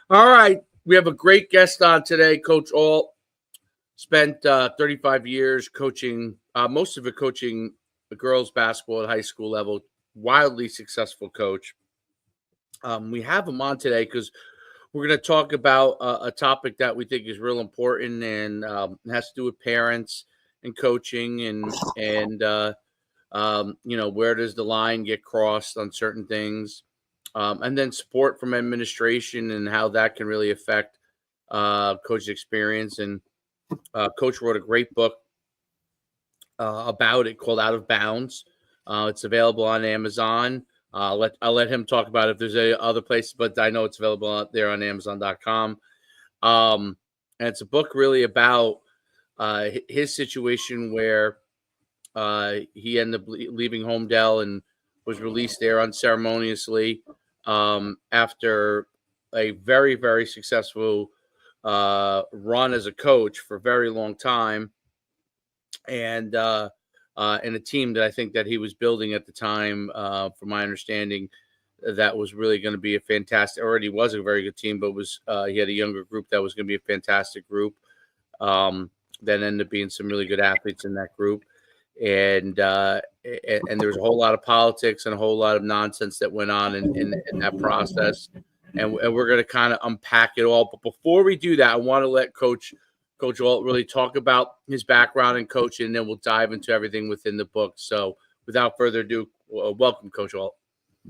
All right. We have a great guest on today. Coach Alt spent 35 years coaching, most of it coaching the girls basketball at high school level. Wildly successful coach. We have him on today because we're going to talk about a topic that we think is real important and has to do with parents and coaching and where does the line get crossed on certain things, and then support from administration and how that can really affect coach's experience. And Coach wrote a great book about it called Out of Bounds. It's available on Amazon. I'll let him talk about it if there's any other places, but I know it's available out there on Amazon.com. And it's a book really about his situation where he ended up leaving Homedale and was released there unceremoniously after a very, very successful run as a coach for a very long time, and a team that I think that he was building at the time, from my understanding, that was really going to be a fantastic. Already was a very good team, but he had a younger group that was going to be a fantastic group. That ended up being some really good athletes in that group, and there was a whole lot of politics and a whole lot of nonsense that went on in that process, and we're going to kind of unpack it all. But before we do that, I want to let Coach Alt really talk about his background in coaching, and then we'll dive into everything within the book. So without further ado, welcome, Coach Alt.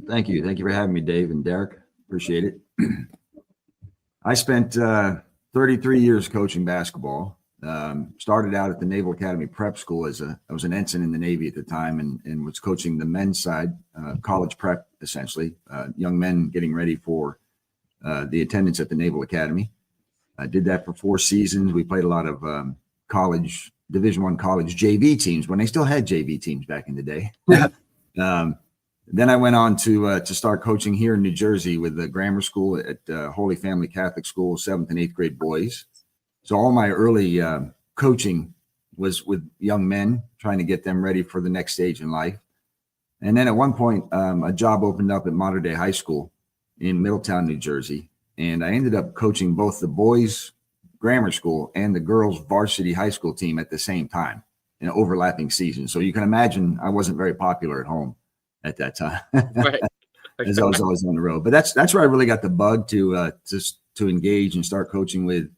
Thank you. Thank you for having me, Dave and Derek. Appreciate it. I spent 33 years coaching basketball. Started out at the Naval Academy Prep School I was an ensign in the Navy at the time and was coaching the men's side, college prep, essentially, young men getting ready for the attendance at the Naval Academy. I did that for 4 seasons. We played a lot of college, Division I college JV teams when they still had JV teams back in the day. Then I went on to start coaching here in New Jersey with the grammar school at Holy Family Catholic School, 7th and 8th grade boys. So all my early coaching was with young men, trying to get them ready for the next stage in life. And then at one point, a job opened up at Modern Day High School in Middletown, New Jersey. And I ended up coaching both the boys' grammar school and the girls' varsity high school team at the same time in overlapping seasons. So you can imagine I wasn't very popular at home at that time, Right. as I was always on the road. But that's where I really got the bug to engage and start coaching with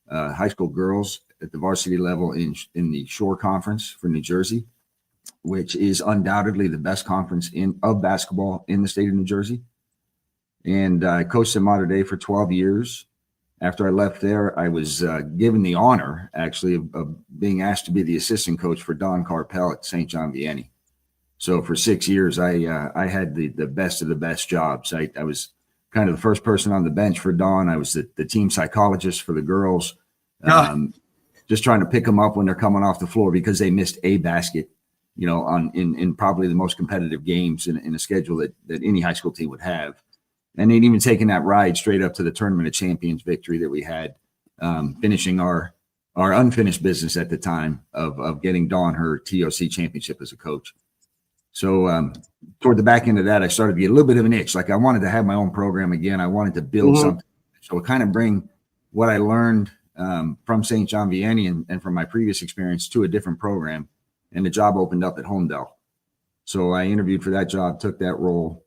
high school girls at the varsity level in the Shore Conference for New Jersey, which is undoubtedly the best conference of basketball in the state of New Jersey. And I coached at Modern Day for 12 years. After I left there, I was given the honor, actually, of being asked to be the assistant coach for Don Carpel at St. John Vianney. So for 6 years, I had the best of the best jobs. I was kind of the first person on the bench for Don. I was the team psychologist for the girls, just trying to pick them up when they're coming off the floor because they missed a basket, in probably the most competitive games in a schedule that any high school team would have. And they'd even taken that ride straight up to the Tournament of Champions victory that we had, finishing our unfinished business at the time of getting Dawn her TOC championship as a coach. So toward the back end of that, I started to get a little bit of an itch. Like I wanted to have my own program again. I wanted to build something. So kind of bring what I learned from St. John Vianney and from my previous experience to a different program. And the job opened up at Homedale. So I interviewed for that job, took that role,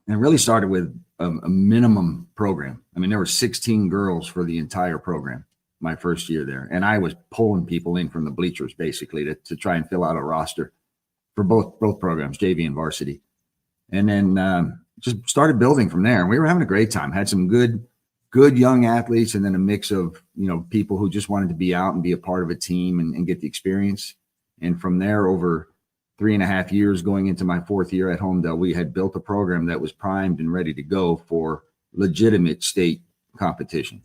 and really started with a minimum program. I mean, there were 16 girls for the entire program my first year there. And I was pulling people in from the bleachers basically to try and fill out a roster for both programs, JV and varsity. And then just started building from there. And we were having a great time, had some good young athletes, and then a mix of, people who just wanted to be out and be a part of a team and get the experience. And from there, over 3.5 years, going into my 4th year at Homedale, we had built a program that was primed and ready to go for legitimate state competition.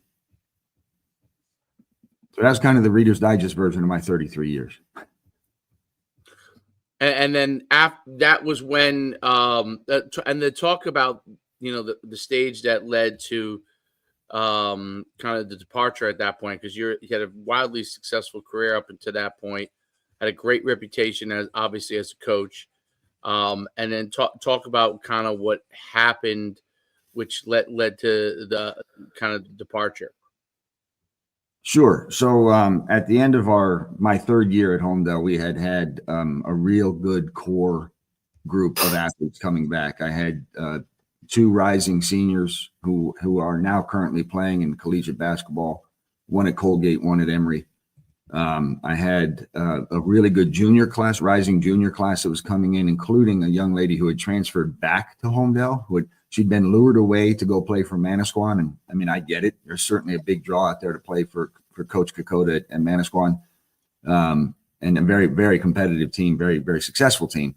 So that's kind of the Reader's Digest version of my 33 years. And then after that was when, and the talk about, the stage that led to kind of the departure at that point, because you had a wildly successful career up until that point, had a great reputation as a coach, and then talk about kind of what happened which led to the kind of departure? Sure. So at the end of my third year at Homedale, we had a real good core group of athletes coming back. I had two rising seniors who are now currently playing in collegiate basketball, one at Colgate, one at Emory. I had a really good rising junior class that was coming in, including a young lady who had transferred back to Homedale. She'd been lured away to go play for Manasquan. And I mean, I get it. There's certainly a big draw out there to play for Coach Kokota at Manasquan. And a very, very competitive team, very, very successful team.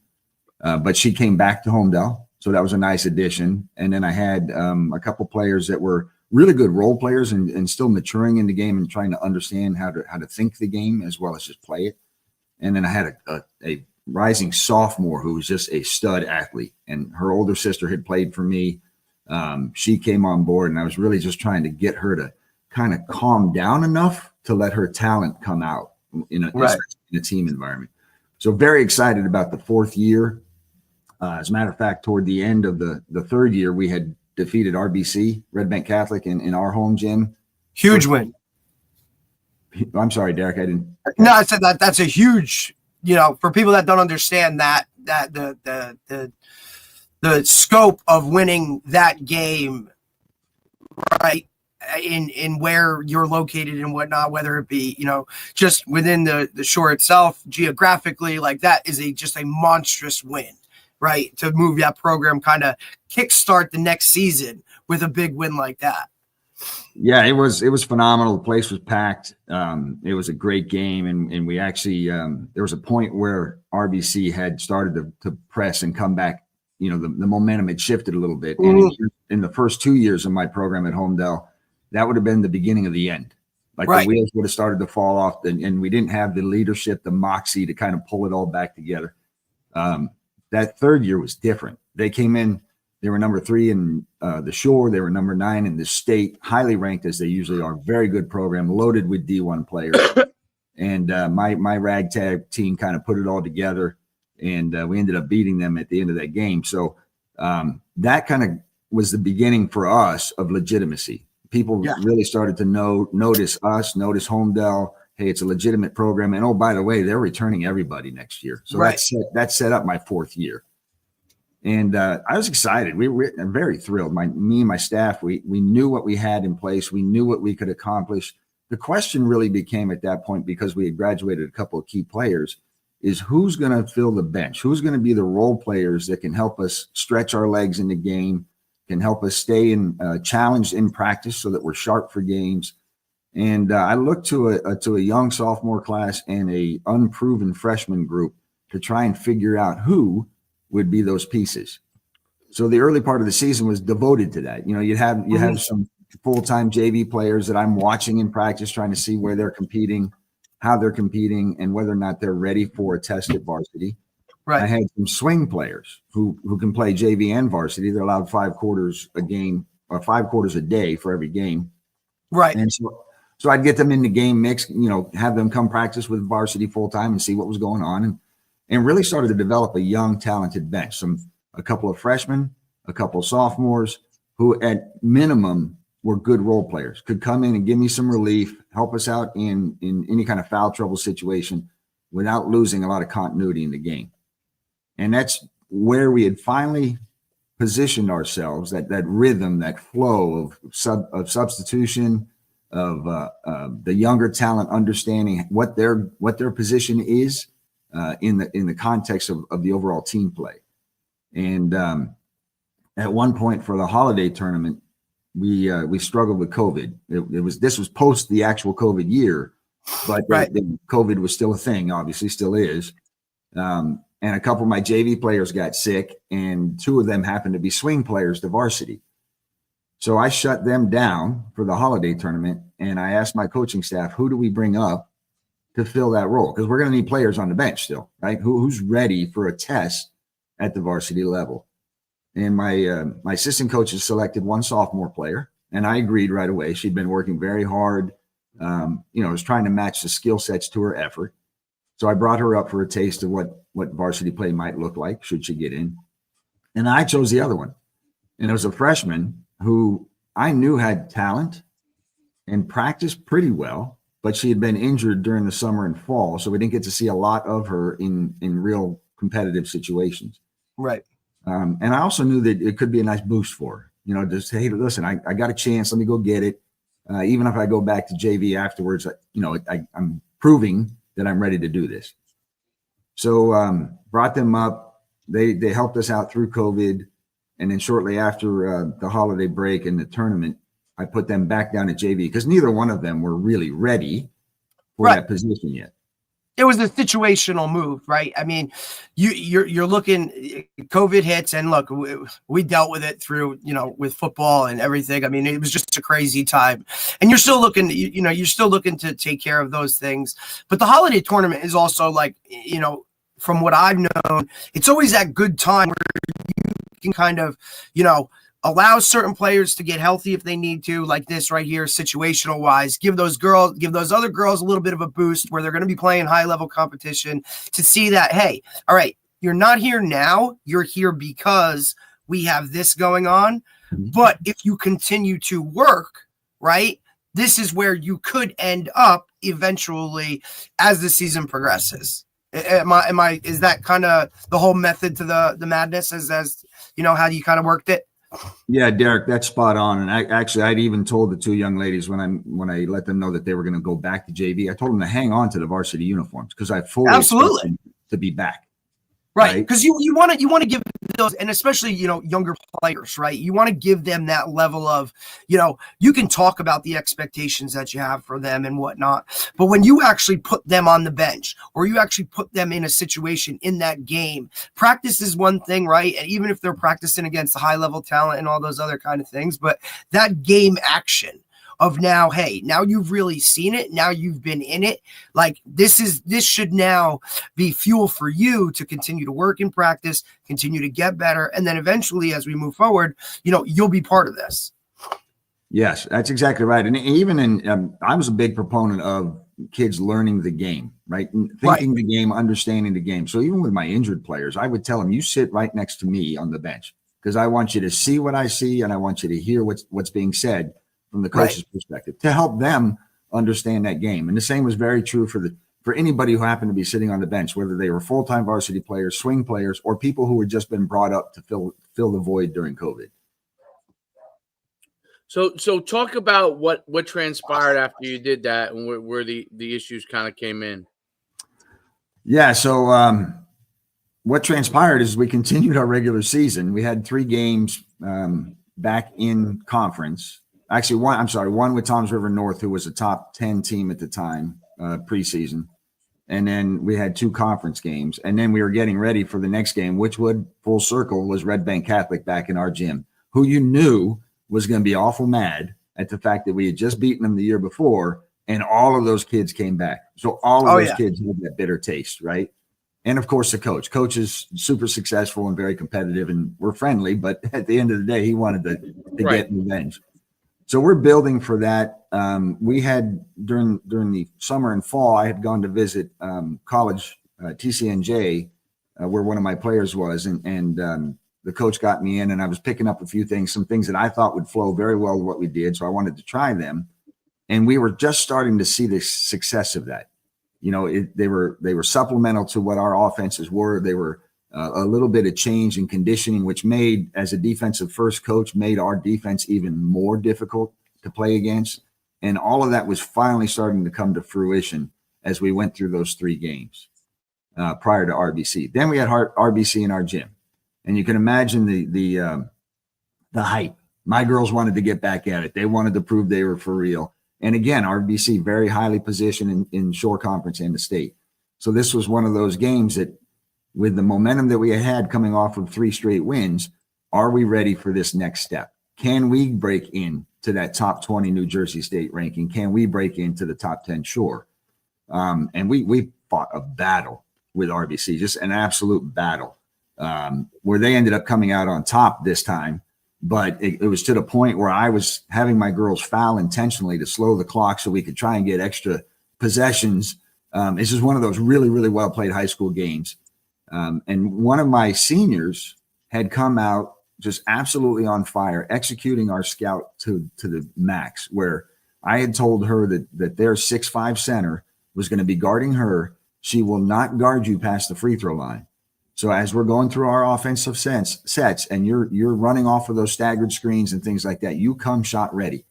But she came back to Homedale. So that was a nice addition. And then I had a couple players that were really good role players and still maturing in the game and trying to understand how to think the game as well as just play it. And then I had a rising sophomore who was just a stud athlete, and her older sister had played for me. She came on board, and I was really just trying to get her to kind of calm down enough to let her talent come out in a team environment. So very excited about the fourth year. As a matter of fact, toward the end of the third year, we had defeated RBC, Red Bank Catholic, in our home gym. Huge win. I'm sorry, Derek, I didn't. No, I said that's a huge, for people that don't understand that the scope of winning that game, right, in where you're located and whatnot, whether it be, just within the shore itself, geographically, like that is just a monstrous win, right? To move that program, kind of kickstart the next season with a big win like that. Yeah, it was phenomenal. The place was packed. It was a great game, and we actually there was a point where RBC had started to press and come back. The momentum had shifted a little bit. And in the first 2 years of my program at Homedale, that would have been the beginning of the end. Like the wheels would have started to fall off, and we didn't have the leadership, the moxie to kind of pull it all back together. That third year was different. They came in. They were number 3 in the Shore. They were number 9 in the state, highly ranked as they usually are. Very good program, loaded with D1 players. And my ragtag team kind of put it all together, and we ended up beating them at the end of that game. So that kind of was the beginning for us of legitimacy. People really started to notice us, notice Homedale. Hey, it's a legitimate program. And, oh, by the way, they're returning everybody next year. So that set up my fourth year. And I was excited. We were very thrilled. Me and my staff, we knew what we had in place. We knew what we could accomplish. The question really became at that point, because we had graduated a couple of key players, is who's going to fill the bench? Who's going to be the role players that can help us stretch our legs in the game, can help us stay challenged in practice so that we're sharp for games. And I looked to a young sophomore class and a unproven freshman group to try and figure out who would be those pieces. So the early part of the season was devoted to that. You have some full-time JV players that I'm watching in practice, trying to see where they're competing, how they're competing, and whether or not they're ready for a test at varsity. Right. I had some swing players who can play JV and varsity. They're allowed 5 quarters a game, or 5 quarters a day for every game. Right. And so I'd get them in the game mix, have them come practice with varsity full-time and see what was going on. And really started to develop a young, talented bench. A couple of freshmen, a couple of sophomores who at minimum were good role players, could come in and give me some relief, help us out in any kind of foul trouble situation without losing a lot of continuity in the game. And that's where we had finally positioned ourselves, that rhythm, that flow of substitution, of the younger talent understanding what their position is. In the context of the overall team play. And at one point for the holiday tournament, we struggled with COVID. This was post the actual COVID year, but the COVID was still a thing, obviously still is. And a couple of my JV players got sick, and 2 of them happened to be swing players to varsity. So I shut them down for the holiday tournament, and I asked my coaching staff, who do we bring up to fill that role? Because we're going to need players on the bench still, right? Who's ready for a test at the varsity level? And my assistant coaches selected one sophomore player, and I agreed right away. She'd been working very hard, was trying to match the skill sets to her effort. So I brought her up for a taste of what varsity play might look like should she get in. And I chose the other one, and it was a freshman who I knew had talent and practiced pretty well, but she had been injured during the summer and fall, so we didn't get to see a lot of her in real competitive situations. Right. And I also knew that it could be a nice boost for her, you know, just, hey, listen, I got a chance. Let me go get it. Even if I go back to JV afterwards, you know, I'm proving that I'm ready to do this. So brought them up. They helped us out through COVID. And then shortly after the holiday break and the tournament, I put them back down at JV because neither one of them were really ready for that position yet. It was a situational move, right? I mean, you're looking, COVID hits, and look, we dealt with it through, you know, with football and everything. I mean, it was just a crazy time, and you're still looking, you're still looking to take care of those things. But the holiday tournament is also like, you know, from what I've known, it's always that good time where you can kind of, you know, allow certain players to get healthy if they need to, like this right here, situational wise, give those other girls a little bit of a boost where they're going to be playing high level competition to see that, hey, all right, you're not here now, you're here because we have this going on. But if you continue to work, right, this is where you could end up eventually as the season progresses. Is that kind of the whole method to the madness as you know, how you kind of worked it? Yeah, Derek, that's spot on. And I'd even told the two young ladies when I let them know that they were going to go back to JV, I told them to hang on to the varsity uniforms because I fully expect them to be back. Right, because you want to give those, and especially, you know, younger players, right? You want to give them that level of, you know, you can talk about the expectations that you have for them and whatnot, but when you actually put them on the bench or you actually put them in a situation in that game, practice is one thing, right? And even if they're practicing against the high level talent and all those other kind of things, but that game action of now, hey, now you've really seen it. Now you've been in it. Like this should now be fuel for you to continue to work in practice, continue to get better. And then eventually, as we move forward, you know, you'll be part of this. Yes, that's exactly right. And even I was a big proponent of kids learning the game, right? Thinking the game, understanding the game. So even with my injured players, I would tell them, you sit right next to me on the bench because I want you to see what I see and I want you to hear what's being said from the coach's perspective to help them understand that game. And the same was very true for anybody who happened to be sitting on the bench, whether they were full-time varsity players, swing players, or people who had just been brought up to fill the void during COVID. So talk about what transpired after you did that and where the issues kind of came in. Yeah. So what transpired is we continued our regular season. We had 3 games back in conference. Actually, one with Toms River North, who was a top 10 team at the time, preseason. And then we had 2 conference games. And then we were getting ready for the next game, which would full circle was Red Bank Catholic back in our gym, who you knew was going to be awful mad at the fact that we had just beaten them the year before. And all of those kids came back. So all of those kids had that bitter taste, right? And of course, the coach is super successful and very competitive, and we're friendly. But at the end of the day, he wanted to get revenge. So we're building for that. We had during the summer and fall, I had gone to visit college, TCNJ, where one of my players was, and the coach got me in, and I was picking up a few things, some things that I thought would flow very well with what we did. So I wanted to try them, and we were just starting to see the success of that. You know, they were supplemental to what our offenses were. They were a little bit of change in conditioning, which made, as a defensive first coach, made our defense even more difficult to play against. And all of that was finally starting to come to fruition as we went through those 3 games prior to RBC. Then we had RBC in our gym, and you can imagine the hype. My girls wanted to get back at it. They wanted to prove they were for real. And again, RBC very highly positioned in Shore Conference and the state. So this was one of those games that, with the momentum that we had coming off of 3 straight wins, are we ready for this next step? Can we break into that top 20 New Jersey State ranking? Can we break into the top 10 Shore? And we fought a battle with RBC, just an absolute battle, where they ended up coming out on top this time. But it was to the point where I was having my girls foul intentionally to slow the clock so we could try and get extra possessions. This is one of those really, really well played high school games. And one of my seniors had come out just absolutely on fire, executing our scout to the max, where I had told her that their 6'5" center was going to be guarding her. She will not guard you past the free throw line. So as we're going through our offensive sets and you're running off of those staggered screens and things like that, you come shot ready.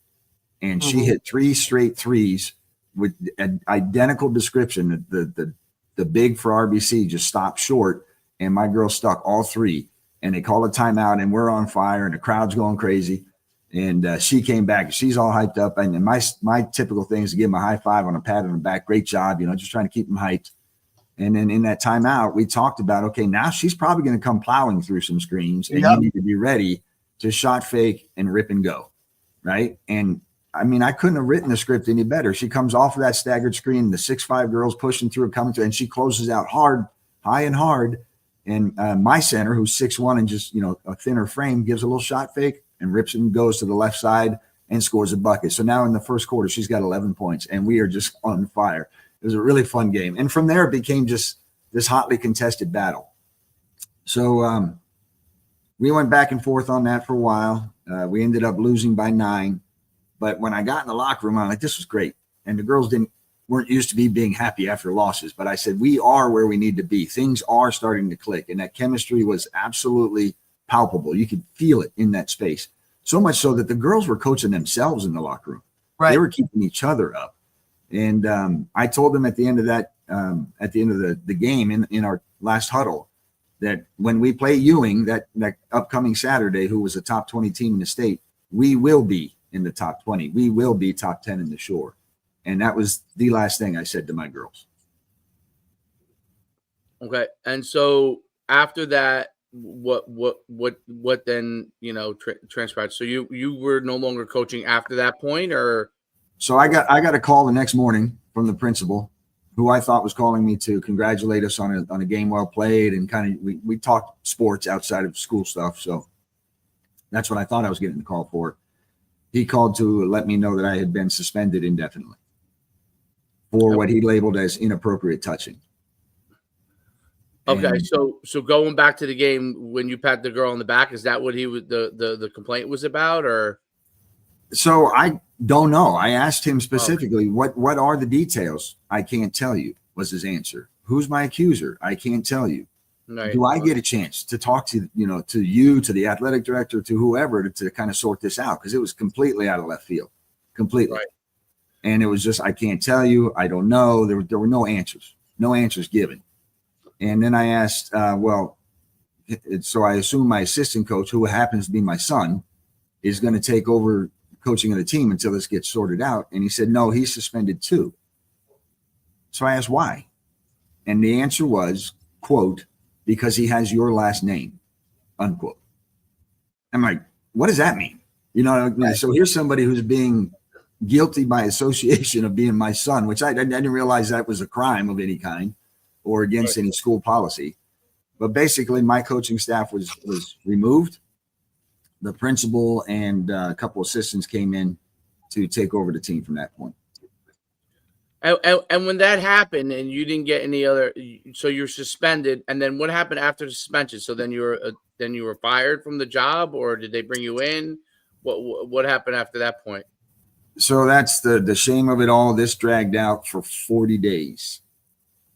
And she hit 3 straight threes with an identical description. The big for RBC just stopped short, and my girl stuck all 3. And they call a timeout, and we're on fire, and the crowd's going crazy. And she came back, and she's all hyped up. And my typical thing is to give them a high five on a pat on the back. Great job, just trying to keep them hyped. And then in that timeout, we talked about, okay, now she's probably going to come plowing through some screens, and you need to be ready to shot fake and rip and go, right? And I mean, I couldn't have written the script any better. She comes off of that staggered screen, the 6'5" girls pushing through, coming through, and she closes out hard, high and hard. And my center, who's 6'1" and just, a thinner frame, gives a little shot fake and rips and goes to the left side and scores a bucket. So now in the first quarter, she's got 11 points, and we are just on fire. It was a really fun game. And from there, it became just this hotly contested battle. So we went back and forth on that for a while. We ended up losing by 9. But when I got in the locker room, I'm like, this was great. And the girls weren't used to me being happy after losses. But I said, we are where we need to be. Things are starting to click. And that chemistry was absolutely palpable. You could feel it in that space. So much so that the girls were coaching themselves in the locker room. Right. They were keeping each other up. And I told them at the end of that, at the end of the game in our last huddle, that when we play Ewing, that upcoming Saturday, who was a top 20 team in the state, we will be in the top 20. We will be top 10 in the Shore. And that was the last thing I said to my girls. Okay. And so after that, what then, transpired? So you were no longer coaching after that point, or? So I got a call the next morning from the principal, who I thought was calling me to congratulate us on a game well played, and kind of we talked sports outside of school stuff. So that's what I thought I was getting the call for. He called to let me know that I had been suspended indefinitely for what he labeled as inappropriate touching. Okay, so going back to the game, when you pat the girl on the back, is that what he was the complaint was about, or? So I don't know. I asked him specifically, what are the details? I can't tell you, was his answer. Who's my accuser? I can't tell you. Right. Do I get a chance to talk to the athletic director, to whoever, to kind of sort this out? Because it was completely out of left field, completely. Right. And it was just, I can't tell you. I don't know. There were no answers given. And then I asked, so I assume my assistant coach, who happens to be my son, is going to take over coaching of the team until this gets sorted out. And he said, no, he's suspended too. So I asked why. And the answer was, quote, because he has your last name, unquote. I'm like, what does that mean? Right. So here's somebody who's being guilty by association of being my son, which I didn't realize that was a crime of any kind or against any school policy. But basically my coaching staff was removed. The principal and a couple assistants came in to take over the team from that point. And when that happened and you didn't get any other, so you're suspended, and then what happened after the suspension? So then you were fired from the job, or did they bring you in? What happened after that point? So that's the shame of it all. This dragged out for 40 days.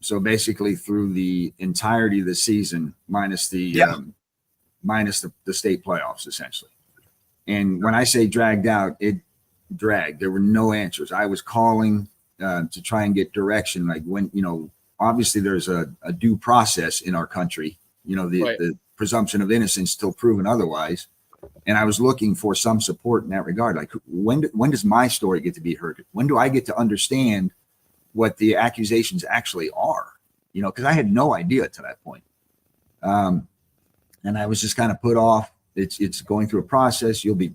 So basically through the entirety of the season, minus the state playoffs, essentially. And when I say dragged out, it dragged. There were no answers. I was calling to try and get direction. Like when, obviously there's a due process in our country, the presumption of innocence till proven otherwise. And I was looking for some support in that regard. Like when does my story get to be heard? When do I get to understand what the accusations actually are? Because I had no idea to that point. And I was just kind of put off. It's going through a process. You'll be,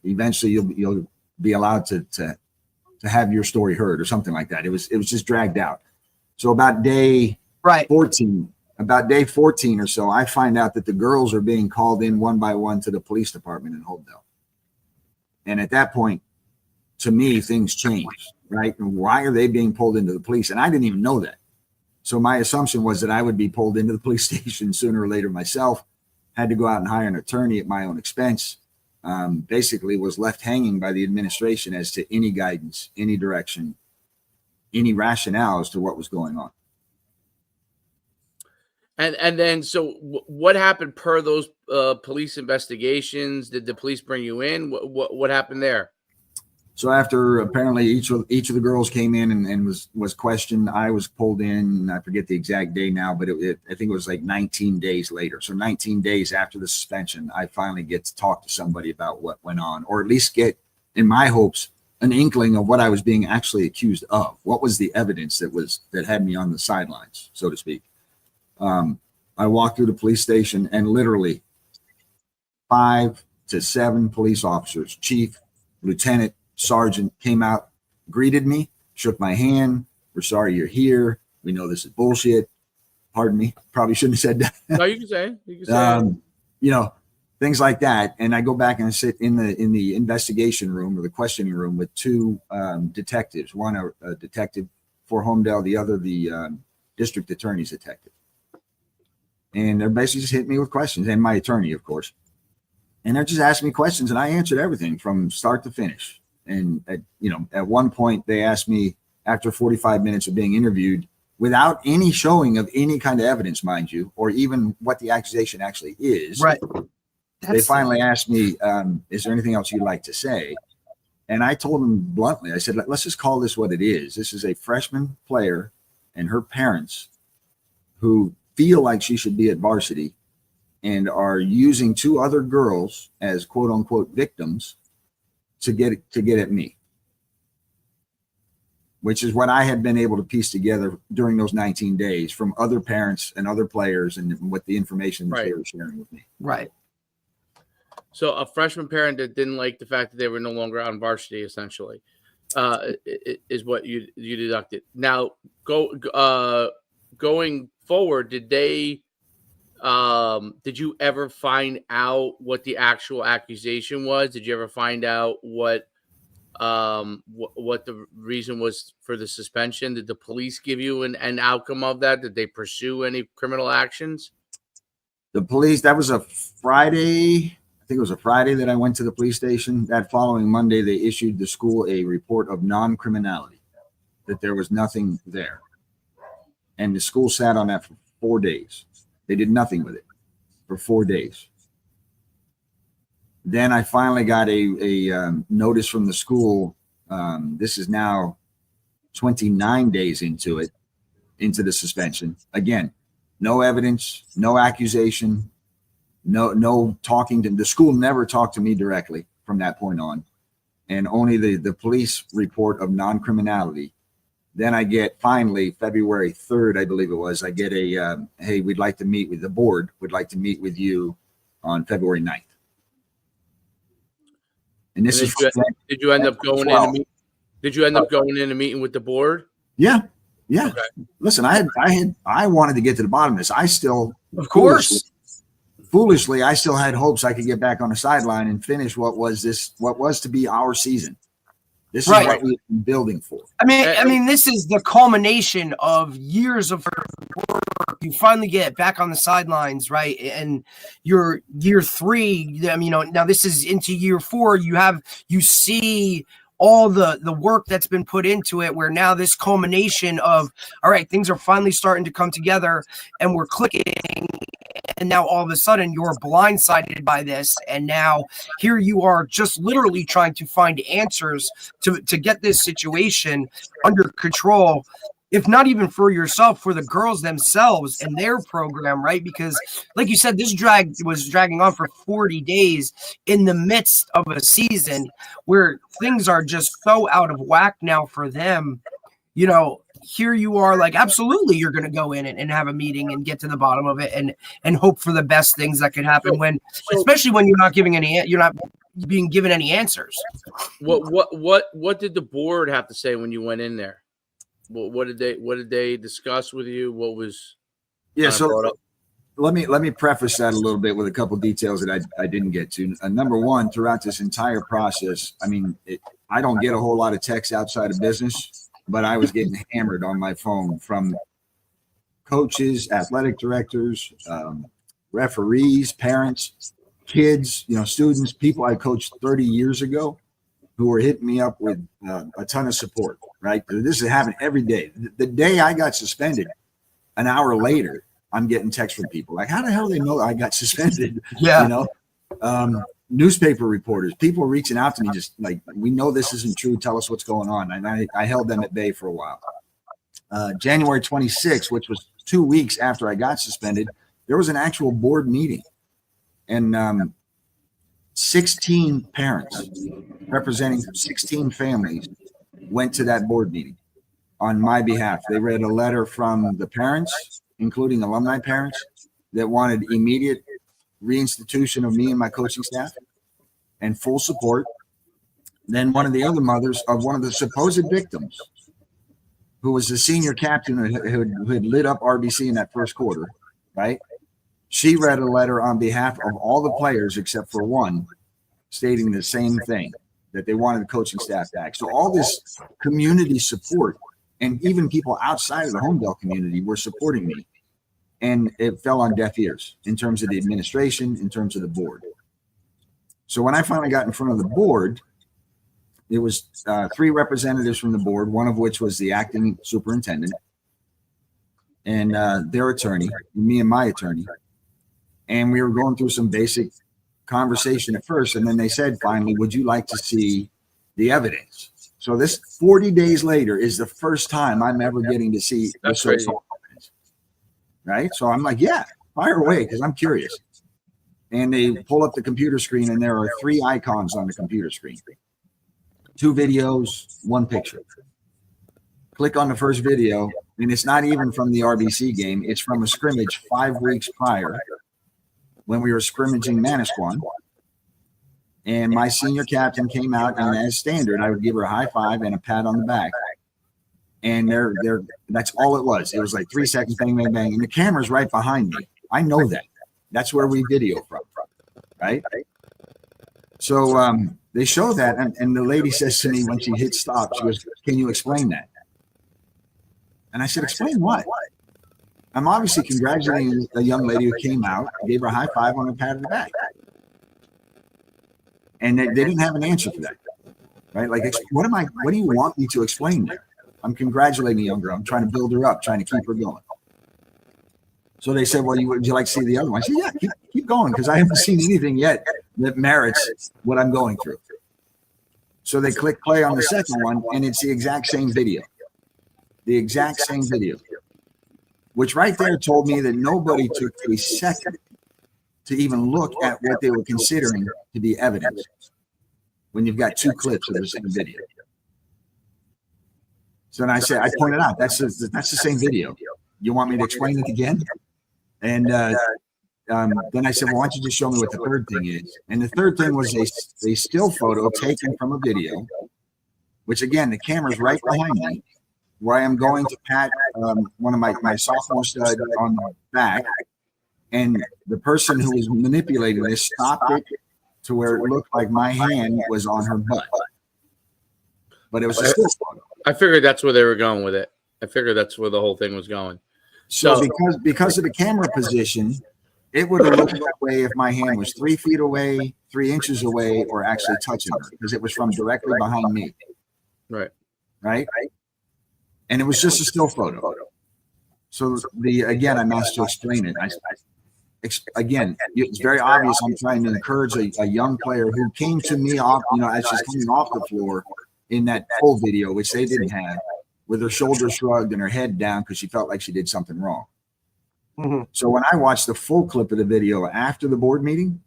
eventually you'll be allowed to have your story heard or something like that. It was just dragged out. So about day 14 or so, I find out that the girls are being called in one by one to the police department in Hopedale. And at that point, to me, things changed, right? And why are they being pulled into the police? And I didn't even know that. So my assumption was that I would be pulled into the police station sooner or later myself. had to go out and hire an attorney at my own expense. Basically was left hanging by the administration as to any guidance, any direction, any rationale as to what was going on. And then, so what happened per those police investigations? Did the police bring you in? What happened there? So after apparently each of the girls came in and was questioned, I was pulled in. I forget the exact day now, but I think it was like 19 days later. So 19 days after the suspension, I finally get to talk to somebody about what went on, or at least get, in my hopes, an inkling of what I was being actually accused of. What was the evidence that had me on the sidelines, so to speak? I walked through the police station, and literally 5 to 7 police officers, chief, lieutenant, sergeant, came out, greeted me, shook my hand. We're sorry you're here. We know this is bullshit. Pardon me. Probably shouldn't have said that. No, you can say. You can say. You know, things like that. And I go back and sit in the investigation room or the questioning room with 2 detectives. One a detective for Homedale, the other the district attorney's detective. And they're basically just hitting me with questions, and my attorney, of course. And they're just asking me questions, and I answered everything from start to finish. And at one point they asked me, after 45 minutes of being interviewed, without any showing of any kind of evidence, mind you, or even what the accusation actually is, Right. They finally asked me, is there anything else you'd like to say? And I told them bluntly, I said, let's just call this what it is. This is a freshman player and her parents who feel like she should be at varsity and are using 2 other girls as quote unquote victims to get at me, which is what I had been able to piece together during those 19 days from other parents and other players and what the information that they were sharing with me. Right. So a freshman parent that didn't like the fact that they were no longer on varsity, essentially, is what you deducted. Now, going forward, did you ever find out what the actual accusation was? Did you ever find out what the reason was for the suspension? Did the police give you an outcome of that? Did they pursue any criminal actions? The police, that was a Friday. I think it was a Friday that I went to the police station. That following Monday, they issued the school a report of non-criminality, that there was nothing there. And the school sat on that for 4 days. They did nothing with it for 4 days. Then I finally got a notice from the school. This is now 29 days into the suspension. Again, no evidence, no accusation, no talking to the school. Never talked to me directly from that point on, and only the police report of non-criminality. Then I get finally February 3rd, I believe it was. I get a hey, we'd like to meet with the board. Would like to meet with you on February 9th. And this is. Did you end up going in? Did you end up going in and meeting with the board? Yeah. Okay. Listen, I wanted to get to the bottom of this. I still, of course, foolishly, I still had hopes I could get back on the sideline and finish what was to be our season. This is what we've been building for. I mean, this is the culmination of years of work. You finally get back on the sidelines, right? And you're year 3. I mean, now this is into year 4. You see all the work that's been put into it, where now this culmination of, all right, things are finally starting to come together and we're clicking. And now all of a sudden you're blindsided by this. And now here you are just literally trying to find answers to get this situation under control, if not even for yourself, for the girls themselves and their program, right? Because like you said, this was dragging on for 40 days in the midst of a season where things are just so out of whack now for them. Here you are, like, absolutely, you're going to go in and have a meeting and get to the bottom of it and hope for the best things that could happen especially when you're not being given any answers. What did the board have to say when you went in there? What did they discuss with you? What was so let me preface that a little bit with a couple of details that I didn't get to. Number one, throughout this entire process, I mean, I don't get a whole lot of texts outside of business, but I was getting hammered on my phone from coaches, athletic directors, referees, parents, kids, students, people I coached 30 years ago who were hitting me up with a ton of support, right? This is happening every day. The day I got suspended, an hour later, I'm getting texts from people like, how the hell do they know I got suspended? Yeah. Newspaper reporters, people reaching out to me just like, we know this isn't true. Tell us what's going on. And I held them at bay for a while. January 26th, which was 2 weeks after I got suspended, there was an actual board meeting. And 16 parents representing 16 families went to that board meeting on my behalf. They read a letter from the parents, including alumni parents, that wanted immediate reinstitution of me and my coaching staff and full support. Then one of the other mothers of one of the supposed victims, who was the senior captain who had lit up RBC in that first quarter, right? She read a letter on behalf of all the players except for one, stating the same thing, that they wanted the coaching staff back. So all this community support, and even people outside of the Homedale community were supporting me. And it fell on deaf ears in terms of the administration, in terms of the board. So when I finally got in front of the board, it was 3 representatives from the board, one of which was the acting superintendent and their attorney, me and my attorney. And we were going through some basic conversation at first. And then they said, finally, would you like to see the evidence? So this 40 days later is the first time I'm ever getting to see the so-called evidence. Right? So I'm like, yeah, fire away, because I'm curious. And they pull up the computer screen, and there are 3 icons on the computer screen. 2 videos, 1 picture. Click on the first video, and it's not even from the RBC game. It's from a scrimmage 5 weeks prior when we were scrimmaging Manasquan. And my senior captain came out, and as standard, I would give her a high five and a pat on the back. And that's all it was. It was like 3 seconds, bang, bang, bang. And the camera's right behind me. I know that. That's where we video from, right? So they show that, and the lady says to me when she hit stop, she goes, can you explain that? And I said, explain what? I'm obviously congratulating a young lady who came out. I gave her a high five on the pat on the back. And they didn't have an answer for that, right? Like, what do you want me to explain there? I'm congratulating a young girl. I'm trying to build her up, trying to keep her going. So they said, well, would you like to see the other one? I said, yeah, keep going, because I haven't seen anything yet that merits what I'm going through. So they click play on the second one, and it's the exact same video. The exact same video. Which right there told me that nobody took a second to even look at what they were considering to be evidence when you've got 2 clips of the same video. So then I pointed out, that's the same video. You want me to explain it again? And then I said, well, why don't you just show me what the third thing is? And the third thing was a still photo taken from a video, which again, the camera's right behind me, where I am going to pat one of my sophomore stud on the back. And the person who was manipulating this stopped it to where it looked like my hand was on her butt. But it was a still photo. I figured that's where they were going with it. I figured that's where the whole thing was going. So because of the camera position, it would have looked that way if my hand was 3 feet away, 3 inches away, or actually touching her, because it was from directly behind me. Right. And it was just a still photo. So again, I'm asked to explain it. Again, it's very obvious I'm trying to encourage a young player who came to me off, as she's coming off the floor in that full video, which they didn't have, with her shoulders shrugged and her head down because she felt like she did something wrong. Mm-hmm. So when I watched the full clip of the video after the board meeting,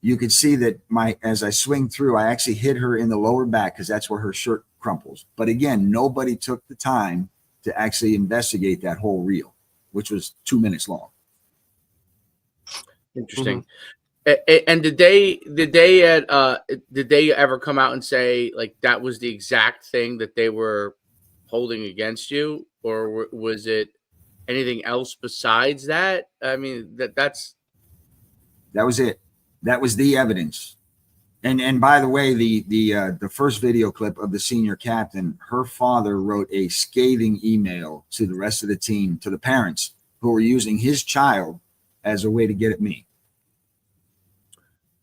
you could see that as I swing through, I actually hit her in the lower back because that's where her shirt crumples. But again, nobody took the time to actually investigate that whole reel, which was 2 minutes long. Interesting. Mm-hmm. And did they ever come out and say like that was the exact thing that they were holding against you, or was it anything else besides that? I mean, that was it. That was the evidence. And by the way, the first video clip of the senior captain, her father wrote a scathing email to the rest of the team, to the parents who were using his child as a way to get at me.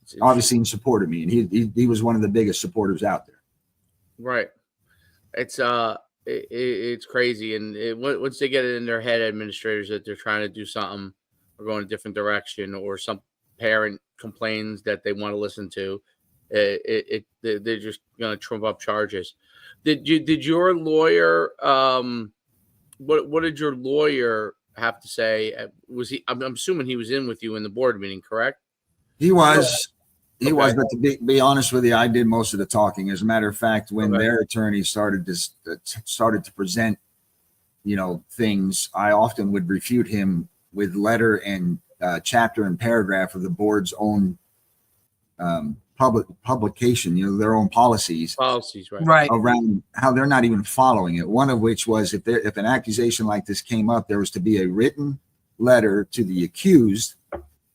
It's Obviously, he supported me, and he was one of the biggest supporters out there. right. It's it's crazy, and once they get it in their head, administrators, that they're trying to do something or going a different direction, or some parent complains that they want to listen to, they're just gonna trump up charges. Did your lawyer what did your lawyer have to say? Was he? I'm assuming he was in with you in the board meeting, correct? He was. He was, Okay. but to be honest with you, I did most of the talking. As a matter of fact, when Okay. their attorney started to present, things, I often would refute him with letter and chapter and paragraph of the board's own publication, their own policies Policies, right? Right. around how they're not even following it. One of which was if an accusation like this came up, there was to be a written letter to the accused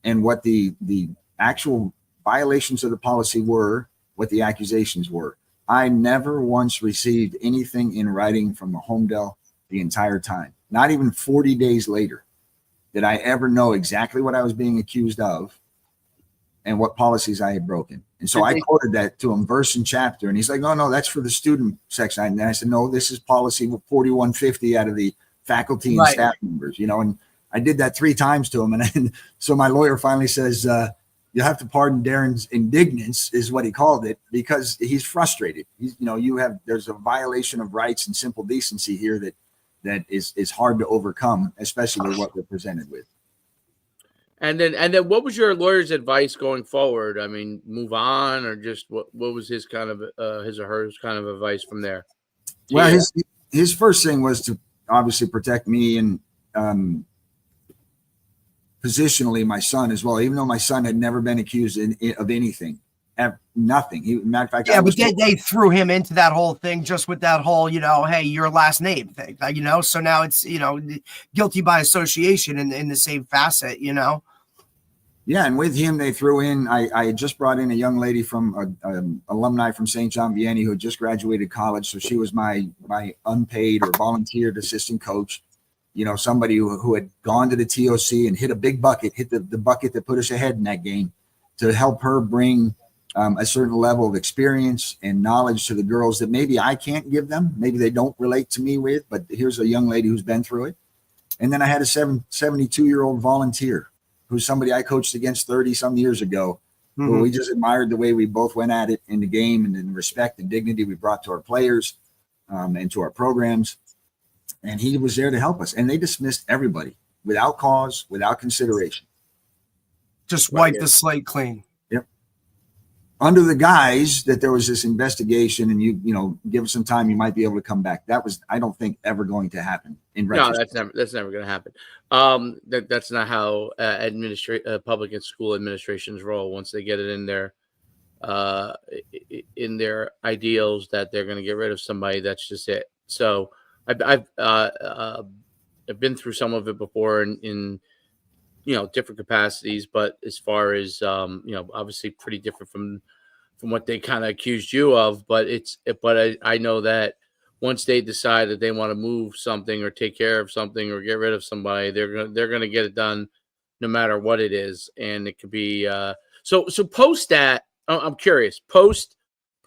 and what the actual violations of the policy were, what the accusations were. I never once received anything in writing from the Homedale the entire time. Not even 40 days later did I ever know exactly what I was being accused of and what policies I had broken. And so I quoted that to him verse and chapter, and he's like, no, that's for the student section. And I said, no, this is policy 4150 out of the faculty and staff members, and I did that 3 times to him. And so my lawyer finally says, you have to pardon Darren's indignance, is what he called it, because he's frustrated. There's a violation of rights and simple decency here that is hard to overcome, especially with what we're presented with. And then what was your lawyer's advice going forward? I mean, move on, or just what was his kind of his or hers kind of advice from there? Well, his first thing was to obviously protect me and positionally my son as well, even though my son had never been accused of anything, nothing. Matter of fact, but they threw him into that whole thing just with that whole, hey, your last name thing, so now it's, guilty by association in the same facet, Yeah, and with him, they threw in, I had just brought in a young lady from alumni from St. John Vianney who had just graduated college. So she was my unpaid or volunteered assistant coach. Somebody who had gone to the TOC and hit a big bucket, hit the bucket that put us ahead in that game, to help her bring a certain level of experience and knowledge to the girls that maybe I can't give them. Maybe they don't relate to me with, but here's a young lady who's been through it. And then I had a 72-year-old volunteer who's somebody I coached against 30 some years ago, who we just admired the way we both went at it in the game and the respect and dignity we brought to our players and to our programs. And he was there to help us. And they dismissed everybody without cause, without consideration. Just wipe the slate clean. Yep. Under the guise that there was this investigation and you give us some time, you might be able to come back. That was, I don't think, ever going to happen. No, that's never going to happen. That's not how public and school administrations roll. Once they get it in their ideals that they're going to get rid of somebody, that's just it. So I've been through some of it before in different capacities, but as far as obviously pretty different from what they kind of accused you of. But I know that once they decide that they want to move something or take care of something or get rid of somebody, they're gonna get it done no matter what it is. And it could be so post that. I'm curious, post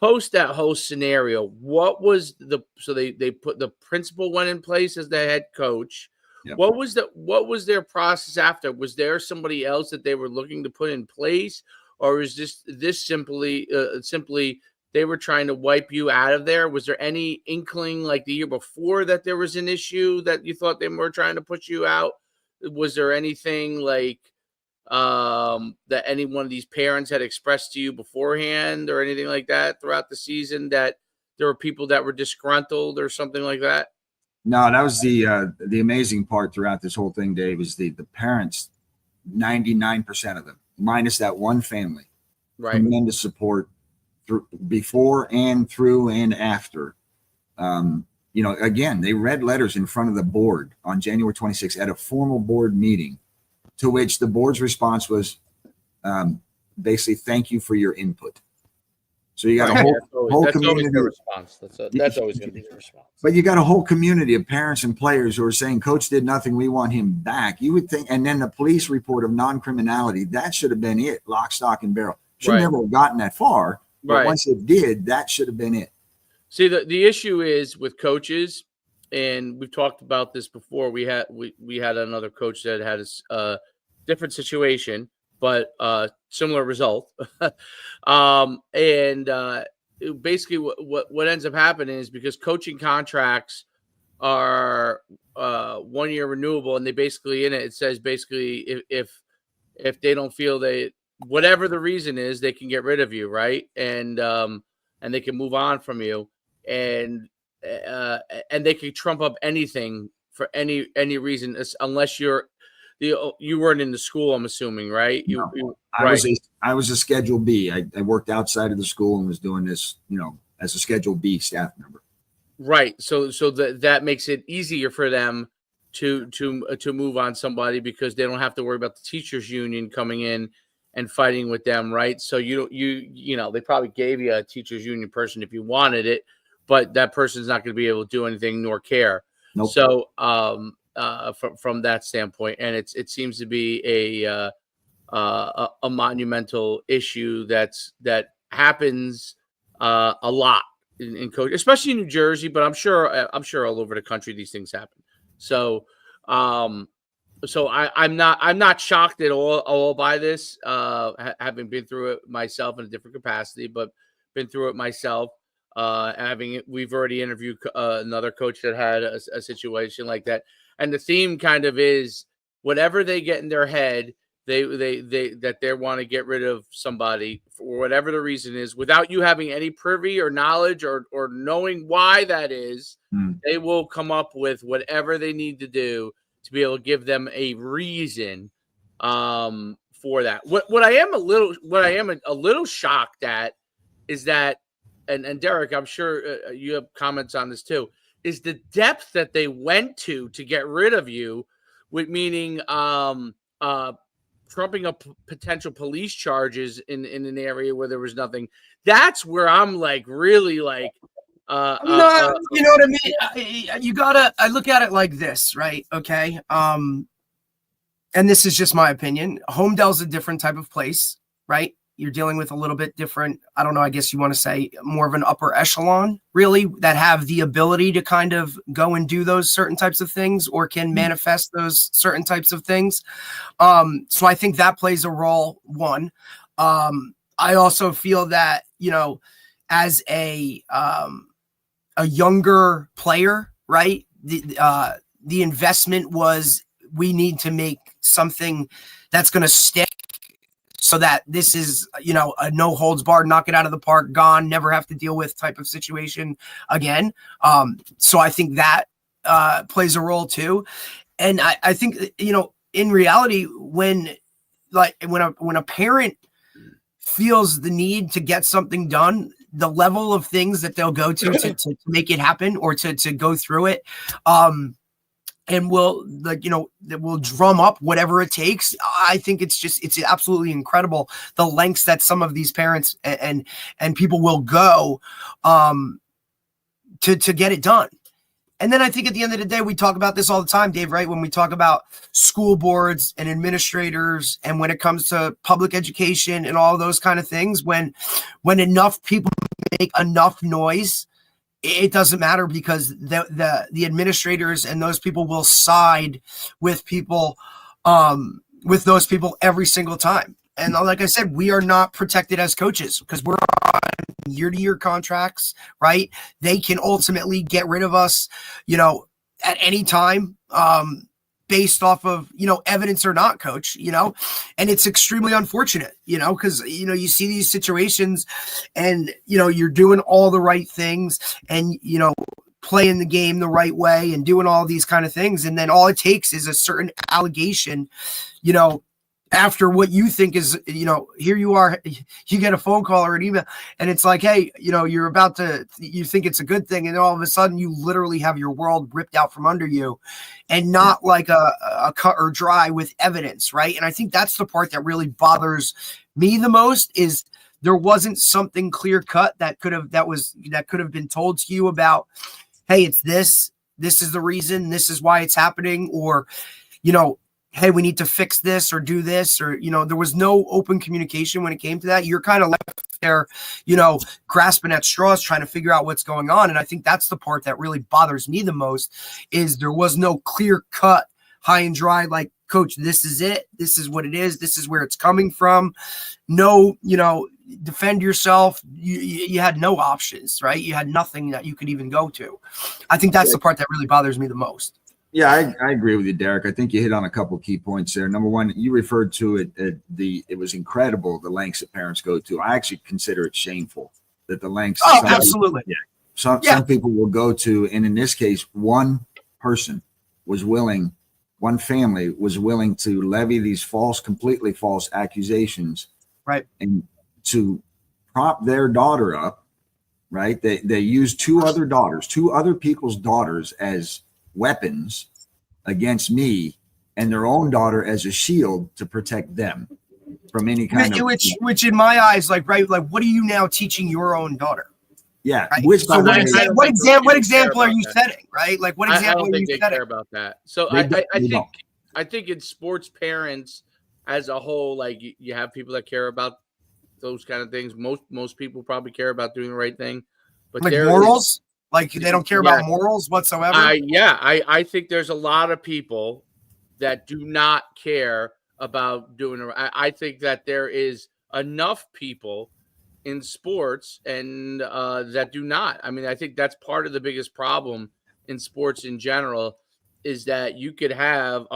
that whole scenario, what was they put the principal went in place as the head coach. Yep. What was their process after? Was there somebody else that they were looking to put in place, or is this simply they were trying to wipe you out of there? Was there any inkling like the year before that there was an issue that you thought they were trying to put you out? Was there anything like that any one of these parents had expressed to you beforehand or anything like that throughout the season, that there were people that were disgruntled or something like that? No, that was the amazing part throughout this whole thing, Dave, is the parents, 99% of them, minus that one family, right? Tremendous support before and through and after. Again, they read letters in front of the board on January 26th at a formal board meeting, to which the board's response was basically, thank you for your input. So you got Right. a whole, That's always, whole that's always community. the response. That's always going to be the response. But you got a whole community of parents and players who are saying, Coach did nothing. We want him back. You would think, and then the police report of non-criminality, that should have been it. Lock, stock, and barrel. Should Right. never have gotten that far. But Right. once it did, that should have been it. See, the issue is with coaches, and we've talked about this before. We had another coach that had a different situation, but similar result. Basically, what ends up happening is because coaching contracts are 1 year renewable, and they basically it says basically if they don't feel whatever the reason is, they can get rid of you, right? And they can move on from you, and they can trump up anything for any reason, unless you weren't in the school. I'm assuming, right? I was a Schedule B. I worked outside of the school and was doing this, as a Schedule B staff member. Right. So that makes it easier for them to move on somebody, because they don't have to worry about the teachers union coming in and fighting with them, right? So they probably gave you a teachers union person if you wanted it, but that person's not going to be able to do anything nor care. Nope. So from that standpoint, and it seems to be a monumental issue that happens a lot in coach, especially in New Jersey, but I'm sure all over the country these things happen. So I'm not shocked at all by this, having been through it myself in a different capacity, but been through it myself. We've already interviewed another coach that had a situation like that, and the theme kind of is whatever they get in their head, they want to get rid of somebody for whatever the reason is, without you having any privy or knowledge or knowing why that is. They will come up with whatever they need to do to be able to give them a reason for that. What I am a little shocked at is that, and Derek, I'm sure you have comments on this too, is the depth that they went to get rid of you, with meaning trumping up potential police charges in an area where there was nothing. That's where I'm really like, you know what I mean? I look at it like this, right? Okay. And this is just my opinion. Homedale's a different type of place, right? You're dealing with a little bit different, I don't know, I guess you want to say more of an upper echelon, really, that have the ability to kind of go and do those certain types of things, or can manifest those certain types of things. So I think that plays a role, one. I also feel that, as a younger player, right, the investment was, we need to make something that's going to stick, so that this is, a no holds barred, knock it out of the park, gone, never have to deal with type of situation again. So I think that plays a role too. And I think, in reality, when a parent feels the need to get something done, the level of things that they'll go to make it happen, or to go through it, and that will drum up whatever it takes. I think it's absolutely incredible, the lengths that some of these parents and people will go to get it done. And then I think at the end of the day, we talk about this all the time, Dave, right? When we talk about school boards and administrators, and when it comes to public education and all those kind of things, when enough people make enough noise, it doesn't matter, because the administrators and those people will side with people, with those people every single time. And like I said, we are not protected as coaches, because we're on year-to-year contracts, right? They can ultimately get rid of us, at any time, based off of, evidence or not, coach, and it's extremely unfortunate, because, you see these situations, and, you're doing all the right things, and, playing the game the right way and doing all these kind of things. And then all it takes is a certain allegation, after what you think is, here you are, you get a phone call or an email, and it's like, hey, you think it's a good thing, and all of a sudden you literally have your world ripped out from under you, and not like a cut or dry with evidence, right? And I think that's the part that really bothers me the most, is there wasn't something clear cut that could have been told to you about, hey, it's this is the reason, this is why it's happening, or, hey, we need to fix this or do this, or, there was no open communication when it came to that. You're kind of left there, grasping at straws, trying to figure out what's going on. And I think that's the part that really bothers me the most, is there was no clear cut, high and dry, like, coach, this is it. This is what it is. This is where it's coming from. No, defend yourself. You had no options, right? You had nothing that you could even go to. I think that's the part that really bothers me the most. Yeah, I agree with you, Derek. I think you hit on a couple of key points there. Number one, you referred to it. It was incredible, the lengths that parents go to. I actually consider it shameful that the lengths. Oh, absolutely. Some people will go to, and in this case, one family was willing to levy these completely false accusations, right, and to prop their daughter up, right? They used two other people's daughters as weapons against me, and their own daughter as a shield to protect them from any kind of which in my eyes, like what are you now teaching your own daughter? Yeah. Right? Which, so what example are you setting, right? Like, what example I don't are you think they setting? care about that. So I think in sports parents as a whole, like you have people that care about those kind of things. Most people probably care about doing the right thing, but like morals. Like, they don't care about morals whatsoever. I think there's a lot of people that do not care about doing it. I think that there is enough people in sports and that do not. I mean, I think that's part of the biggest problem in sports in general, is that you could have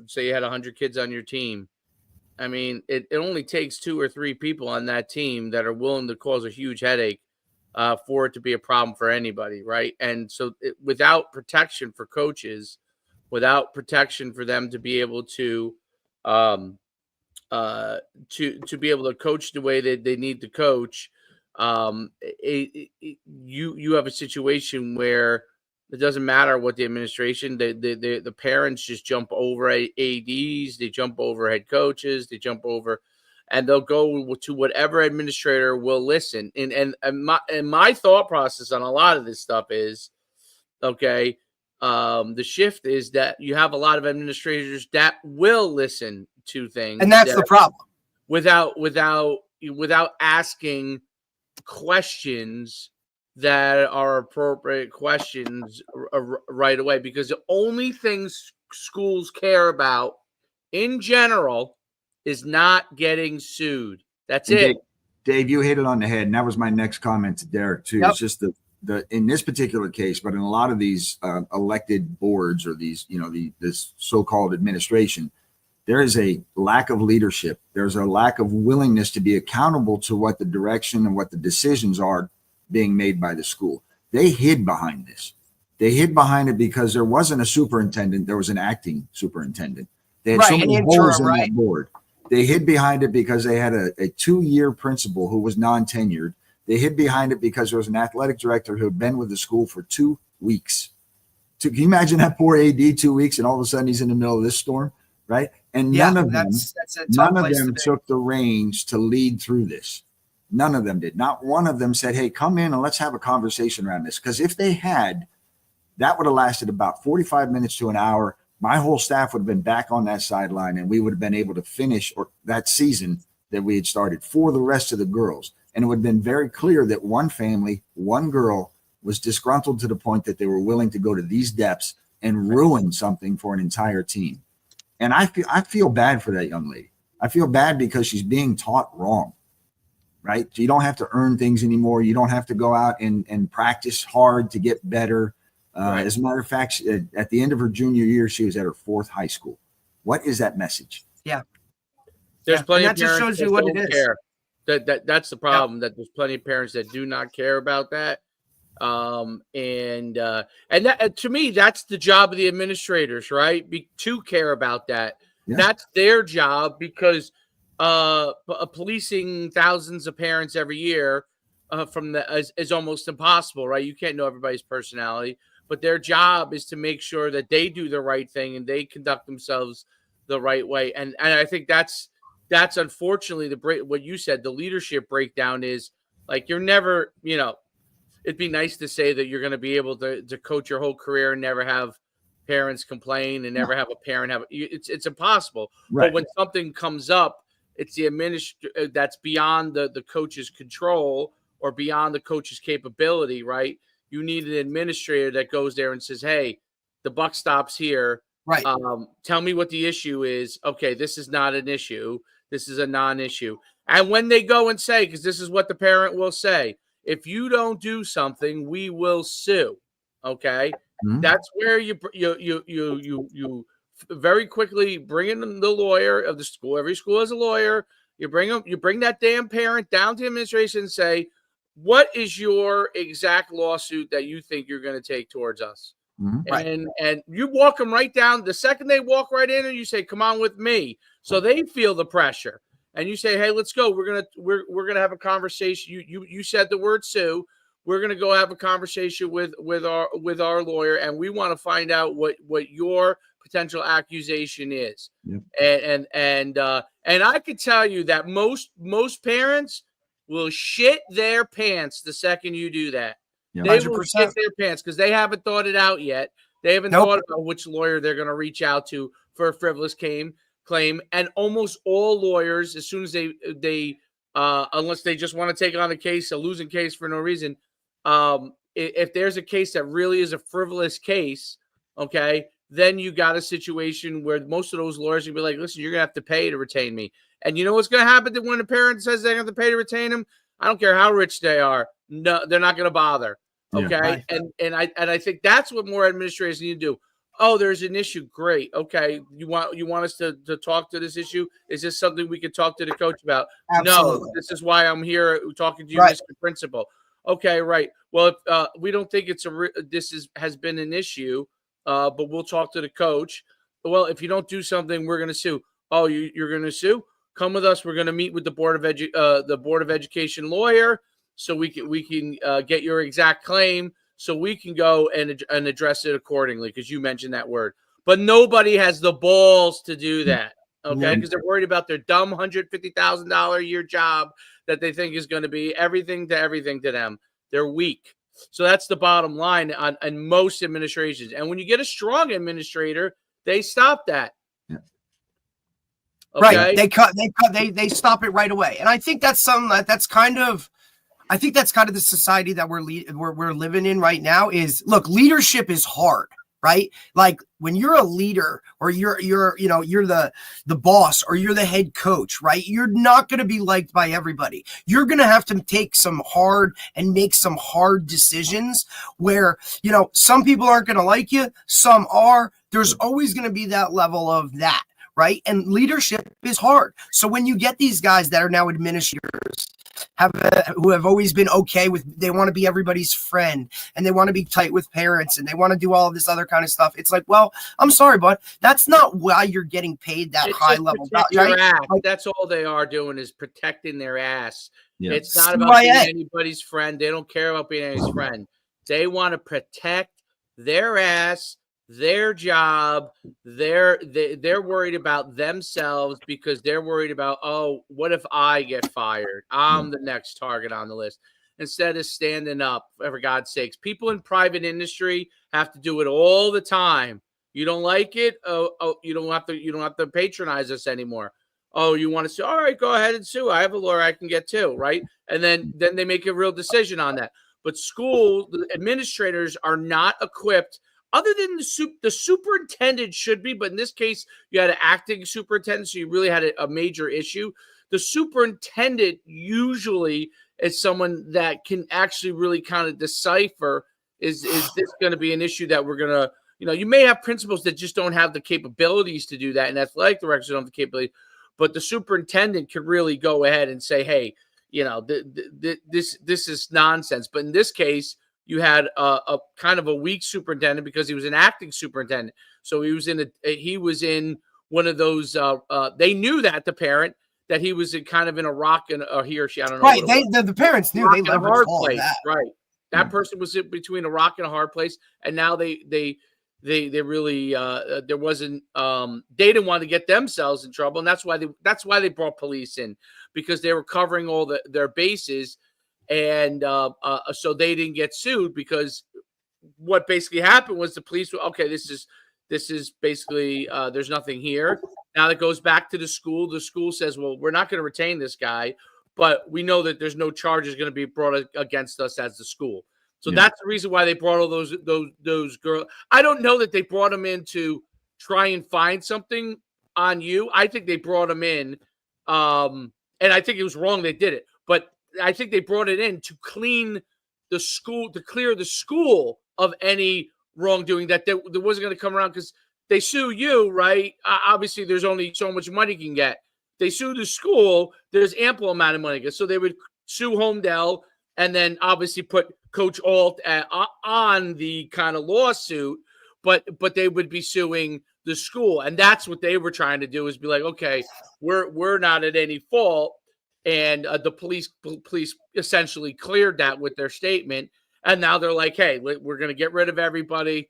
say you had 100 kids on your team. I mean, it only takes 2 or 3 people on that team that are willing to cause a huge headache for it to be a problem for anybody, right? And so without protection for coaches, without protection for them to be able to be able to coach the way that they need to coach, you have a situation where it doesn't matter what the administration, the parents just jump over ADs, they jump over head coaches, they jump over, and they'll go to whatever administrator will listen. And my thought process on a lot of this stuff is, okay, the shift is that you have a lot of administrators that will listen to things, and that's the problem. Without asking questions that are appropriate questions right away, because the only things schools care about in general is not getting sued. That's it. Dave, you hit it on the head, and that was my next comment to Derek too. Yep. It's just the in this particular case, but in a lot of these elected boards, or these, this so-called administration, there is a lack of leadership. There's a lack of willingness to be accountable to what the direction and what the decisions are being made by the school. They hid behind this. They hid behind it because there wasn't a superintendent. There was an acting superintendent. They had so many holes in that board. They hid behind it because they had a 2-year principal who was non-tenured. They hid behind it because there was an athletic director who had been with the school for 2 weeks. Can you imagine that poor AD 2 weeks, and all of a sudden he's in the middle of this storm, right? And none of them took the reins to lead through this. None of them did. Not one of them said, hey, come in and let's have a conversation around this. Because if they had, that would have lasted about 45 minutes to an hour. My whole staff would have been back on that sideline, and we would have been able to finish that season that we had started for the rest of the girls. And it would have been very clear that one family, one girl, was disgruntled to the point that they were willing to go to these depths and ruin something for an entire team. And I feel bad for that young lady. I feel bad because she's being taught wrong, right? You don't have to earn things anymore. You don't have to go out and practice hard to get better. Right. As a matter of fact, at the end of her junior year, she was at her 4th high school. What is that message? Yeah. There's plenty of parents that shows you what it is. Care. That's the problem, that there's plenty of parents that do not care about that. And that, to me, that's the job of the administrators, right? To care about that. Yeah. That's their job, because policing thousands of parents every year is almost impossible, right? You can't know everybody's personality, but their job is to make sure that they do the right thing and they conduct themselves the right way. And I think that's that's unfortunately what you said, the leadership breakdown is like, you're never, it'd be nice to say that you're going to be able to coach your whole career and never have parents complain and never have a parent it's impossible. Right. But when something comes up, it's the that's beyond the coach's control or beyond the coach's capability, right? You need an administrator that goes there and says, hey, the buck stops here. Right. Tell me what the issue is. Okay, this is not an issue. This is a non-issue. And when they go and say, because this is what the parent will say, if you don't do something, we will sue. Okay, that's where you very quickly bring in the lawyer of the school. Every school has a lawyer. You bring that damn parent down to administration and say, what is your exact lawsuit that you think you're going to take towards us? And you walk them right down. The second they walk right in, and you say, come on with me. So they feel the pressure. And you say, hey, let's go. We're gonna have a conversation. You said the word sue. We're gonna go have a conversation with our lawyer, and we want to find out what your potential accusation is. Yep. And I could tell you that most parents will shit their pants the second you do that. Yep. They 100%. Will shit their pants because they haven't thought it out yet. They haven't thought about which lawyer they're gonna reach out to for a frivolous claim. And almost all lawyers, as soon as they unless they just want to take on a losing case for no reason, if there's a case that really is a frivolous case, okay, then you got a situation where most of those lawyers will be like, listen, you're gonna have to pay to retain me. And you know what's gonna happen when a parent says they have to pay to retain them? I don't care how rich they are, no, they're not gonna bother. Okay. Yeah, right. And I think that's what more administrators need to do. Oh, there's an issue. Great. Okay. You want us to talk to this issue? Is this something we could talk to the coach about? Absolutely. No, this is why I'm here talking to you, right. Mr. Principal. Okay, right. Well, if, we don't think has been an issue, but we'll talk to the coach. Well, if you don't do something, we're going to sue. Oh, you're going to sue? Come with us. We're going to meet with the Board of Education lawyer, so we can get your exact claim. So we can go and address it accordingly, because you mentioned that word. But nobody has the balls to do that, okay? Because they're worried about their dumb $150,000 a year job that they think is going to be everything to them. They're weak. So that's the bottom line on most administrations. And when you get a strong administrator, they stop that. Yeah. Okay? Right. They stop it right away. And I think that's I think that's kind of the society that we're living in right now. Is, look, leadership is hard, right? Like when you're a leader, or you're the boss, or you're the head coach, right? You're not going to be liked by everybody. You're going to have to make some hard decisions where, some people aren't going to like you. Some are. There's always going to be that level of that, right? And leadership is hard. So when you get these guys that are now administrators, who have always been okay with, they want to be everybody's friend, and they want to be tight with parents, and they want to do all of this other kind of stuff. It's like, well, I'm sorry, bud, that's not why you're getting paid that high level. Right? That's all they are doing, is protecting their ass. Yeah. It's not about being anybody's friend. They don't care about being anybody's friend. They want to protect their ass, their job. They're worried about themselves, because they're worried about, oh, what if I get fired? I'm the next target on the list. Instead of standing up, for God's sakes. People in private industry have to do it all the time. You don't like it? Oh, you don't have to patronize us anymore. Oh, you want to sue? All right, go ahead and sue. I have a lawyer I can get too, right? And then they make a real decision on that. But the administrators are not equipped. Other than the superintendent should be, but in this case, you had an acting superintendent, so you really had a major issue. The superintendent usually is someone that can actually really kind of decipher, is this going to be an issue that we're going to, you may have principals that just don't have the capabilities to do that, and athletic directors don't have the capability, but the superintendent could really go ahead and say, hey, this is nonsense. But in this case, you had a kind of a weak superintendent, because he was an acting superintendent. So he was in one of those. They knew that, the parent, that he was in a rock and he or she, I don't know. Right. The parents knew, they leveraged all of that. Right. That person was between a rock and a hard place, and now they they really there wasn't they didn't want to get themselves in trouble, and that's why they brought police in, because they were covering all their bases, and so they didn't get sued, because what basically happened was the police were, okay, this is basically there's nothing here. Now it goes back to the school. The school says, well, we're not going to retain this guy, but we know that there's no charges going to be brought against us as the school. So that's the reason why they brought all those girls. I don't know that they brought them in to try and find something on you. I think they brought them in, and I think it was wrong they did it. But I think they brought it in to clean the school, to clear the school of any wrongdoing that there wasn't going to come around, because they sue you, right? Obviously, there's only so much money you can get. They sue the school, there's ample amount of money. So they would sue Homedale, and then obviously put Coach Alt on the kind of lawsuit, but they would be suing the school, and that's what they were trying to do, is be like, okay, we're not at any fault, and the police essentially cleared that with their statement, and now they're like, hey, we're going to get rid of everybody,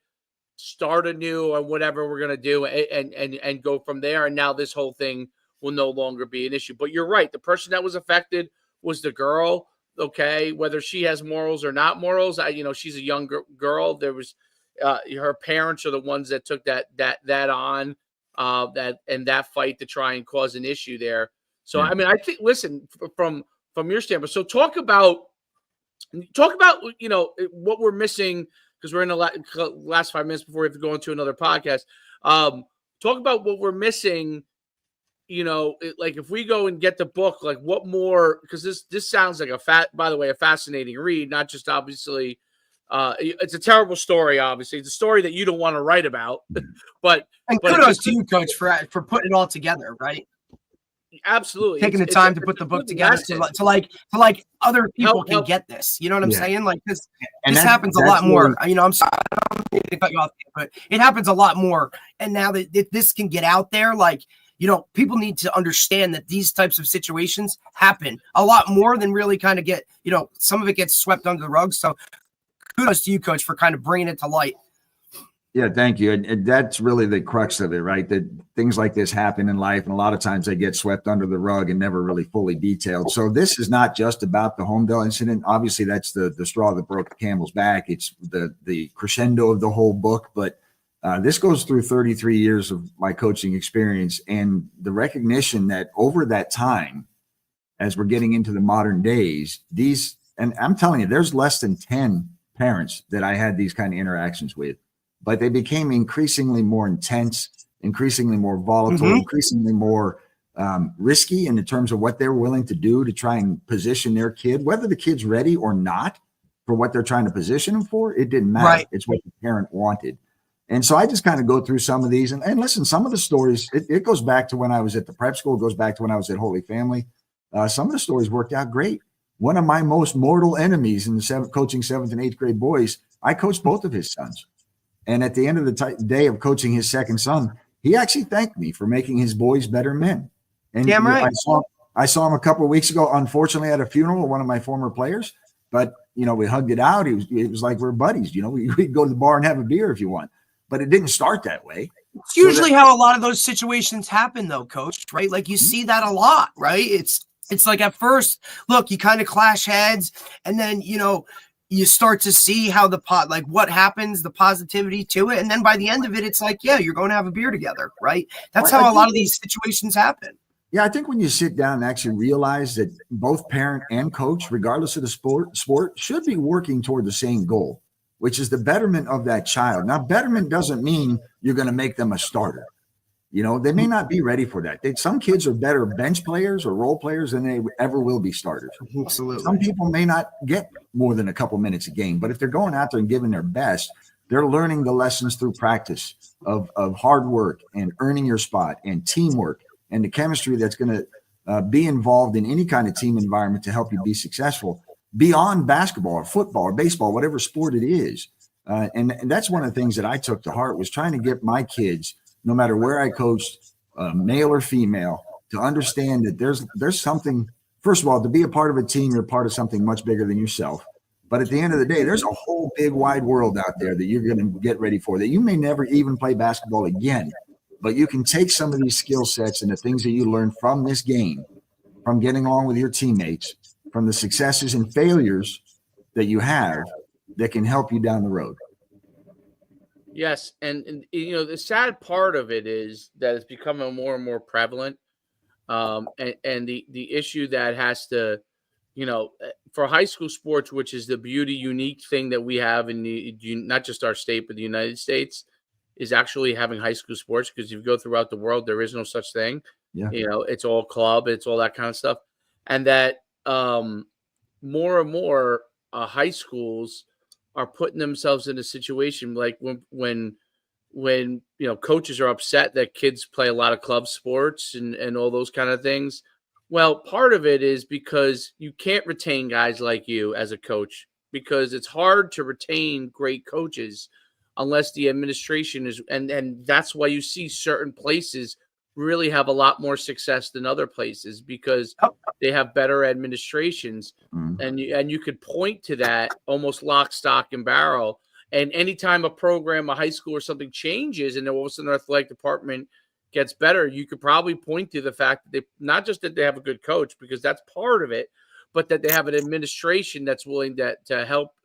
start anew, or whatever we're going to do, and go from there, and now this whole thing will no longer be an issue. But you're right, the person that was affected was the girl. Okay, whether she has morals or not morals, she's a young girl. There was her parents are the ones that took that on that fight to try and cause an issue there. So I mean, I think, listen, from your standpoint, so talk about what we're missing, because we're in the last 5 minutes before we have to go into another podcast. Talk about what we're missing. Like if we go and get the book, like what more, because this sounds like a fascinating read, not just obviously it's a terrible story, obviously. It's a story that you don't want to write about, but kudos to you, Coach, for putting it all together, right? Absolutely. Taking the time to put the book together to like other people can get this. You know what I'm saying? Like this happens a lot more. I'm sorry, I don't mean to cut you off, but it happens a lot more. And now that this can get out there, like, people need to understand that these types of situations happen a lot more than really kind of get, some of it gets swept under the rug. So kudos to you, Coach, for kind of bringing it to light. Yeah, thank you. And that's really the crux of it, right? That things like this happen in life, and a lot of times they get swept under the rug and never really fully detailed. So this is not just about the Homedale incident. Obviously, that's the straw that broke the camel's back. It's the crescendo of the whole book, but this goes through 33 years of my coaching experience, and the recognition that over that time, as we're getting into the modern days, and I'm telling you, there's less than 10 parents that I had these kind of interactions with, but they became increasingly more intense, increasingly more volatile, increasingly more risky in the terms of what they're willing to do to try and position their kid, whether the kid's ready or not for what they're trying to position them for. It didn't matter. Right. It's what the parent wanted. And so I just kind of go through some of these and listen, some of the stories, it goes back to when I was at the prep school, it goes back to when I was at Holy Family. Some of the stories worked out great. One of my most mortal enemies in the coaching 7th and 8th grade boys, I coached both of his sons. And at the end of the day of coaching his second son, he actually thanked me for making his boys better men. And damn right. I saw him a couple of weeks ago, unfortunately, at a funeral of one of my former players. But, we hugged it out. It was like we're buddies. We'd go to the bar and have a beer if you want. But it didn't start that way. It's usually how a lot of those situations happen, though, Coach, right? Like you see that a lot, right? It's like at first, look, you kind of clash heads, and then, you start to see how what happens, the positivity to it. And then by the end of it, it's like, yeah, you're going to have a beer together, right? That's how a lot of these situations happen. Yeah, I think when you sit down and actually realize that both parent and coach, regardless of the sport, should be working toward the same goal, which is the betterment of that child. Now, betterment doesn't mean you're going to make them a starter. They may not be ready for that. Some kids are better bench players or role players than they ever will be starters. Absolutely. Some people may not get more than a couple minutes a game, but if they're going out there and giving their best, they're learning the lessons through practice of hard work and earning your spot and teamwork and the chemistry that's going to be involved in any kind of team environment to help you be successful beyond basketball or football or baseball, whatever sport it is. And that's one of the things that I took to heart, was trying to get my kids, no matter where I coached, male or female, to understand that there's something. First of all, to be a part of a team, you're part of something much bigger than yourself. But at the end of the day, there's a whole big wide world out there that you're going to get ready for, that you may never even play basketball again. But you can take some of these skill sets and the things that you learn from this game, from getting along with your teammates, from the successes and failures that you have, that can help you down the road. Yes, and the sad part of it is that it's becoming more and more prevalent, and the issue that has to, for high school sports, which is the beauty, unique thing that we have in not just our state but the United States, is actually having high school sports. Because if you go throughout the world, there is no such thing. Yeah. It's all club, it's all that kind of stuff, and that more and more high schools are putting themselves in a situation like when coaches are upset that kids play a lot of club sports and all those kind of things. Well, part of it is because you can't retain guys like you as a coach, because it's hard to retain great coaches unless the administration is, and that's why you see certain places really have a lot more success than other places, because they have better administrations. And you could point to that almost lock, stock, and barrel. And anytime a program, a high school or something changes and then all of a sudden their athletic department gets better, you could probably point to the fact that they, not just that they have a good coach, because that's part of it, but that they have an administration that's willing to help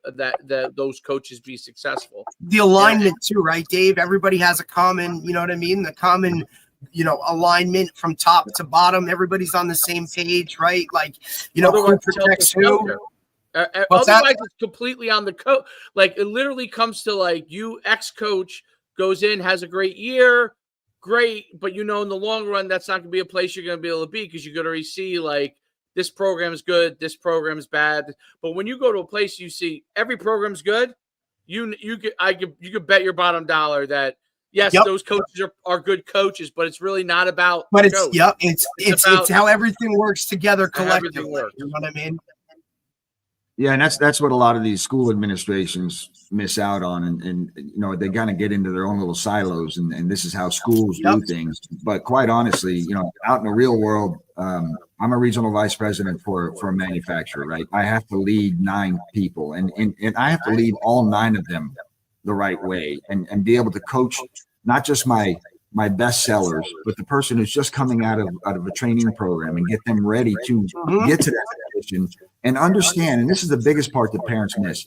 those coaches be successful. The alignment too, right, Dave? Everybody has a common, the common, alignment from top to bottom. Everybody's on the same page, right? Like, who protects who. Otherwise, it's completely on the coach. Like, it literally comes to like, you ex-coach goes in, has a great year, great, but in the long run, that's not going to be a place you're going to be able to be, because you're going to already see like, this program is good, this program is bad. But when you go to a place, you see every program's good. You could bet your bottom dollar that yes, those coaches are good coaches, but it's really not about. But it's how everything works together collectively. You know what I mean? Yeah, and that's what a lot of these school administrations miss out on, and they kind of get into their own little silos, and this is how schools do things. But quite honestly, out in the real world, I'm a regional vice president for a manufacturer, right? I have to lead 9 people, and I have to lead all 9 of them the right way, and be able to coach not just my best sellers, but the person who's just coming out of a training program, and get them ready to get to that position and understand. And this is the biggest part that parents miss: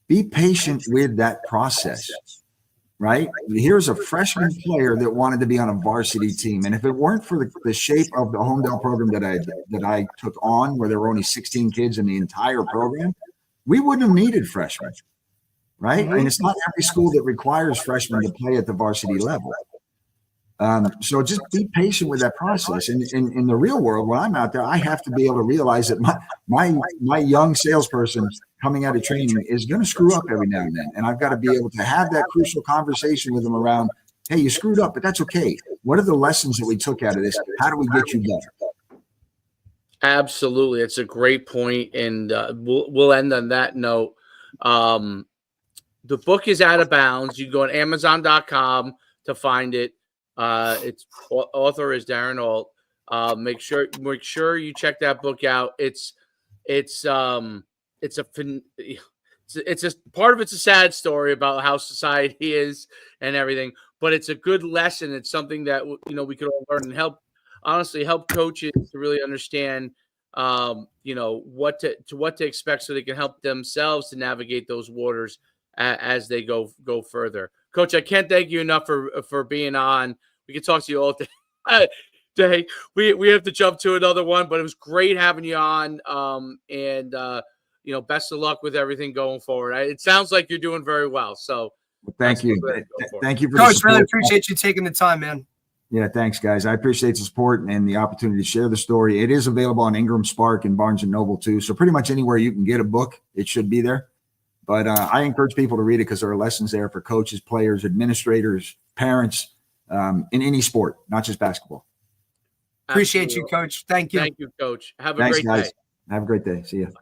be patient with that process, right? Here's a freshman player that wanted to be on a varsity team, and if it weren't for the shape of the Homedale program that I took on, where there were only 16 kids in the entire program, we wouldn't have needed freshmen, right? And it's not every school that requires freshmen to play at the varsity level. So just be patient with that process. And in the real world, when I'm out there, I have to be able to realize that my young salesperson coming out of training is going to screw up every now and then. And I've got to be able to have that crucial conversation with them around, hey, you screwed up, but that's okay. What are the lessons that we took out of this? How do we get you better? Absolutely. It's a great point. And we'll end on that note. The book is Out of Bounds. You can go on Amazon.com to find it. Its author is Darren Alt. Make sure you check that book out. It's a part of it's a sad story about how society is and everything, but it's a good lesson. It's something that we could all learn and help coaches to really understand what to expect, so they can help themselves to navigate those waters as they go further. Coach, I can't thank you enough for being on. We could talk to you all day. We have to jump to another one, but it was great having you on. Best of luck with everything going forward. It sounds like you're doing very well. So thank you. Thank you for Coach. Really appreciate you taking the time, man. Yeah, thanks, guys. I appreciate the support and the opportunity to share the story. It is available on Ingram Spark and Barnes & Noble too. So pretty much anywhere you can get a book, it should be there. But I encourage people to read it, because there are lessons there for coaches, players, administrators, parents, in any sport, not just basketball. Appreciate you, Coach. Thank you. Thank you, Coach. Have a great day. Have a great day. See you.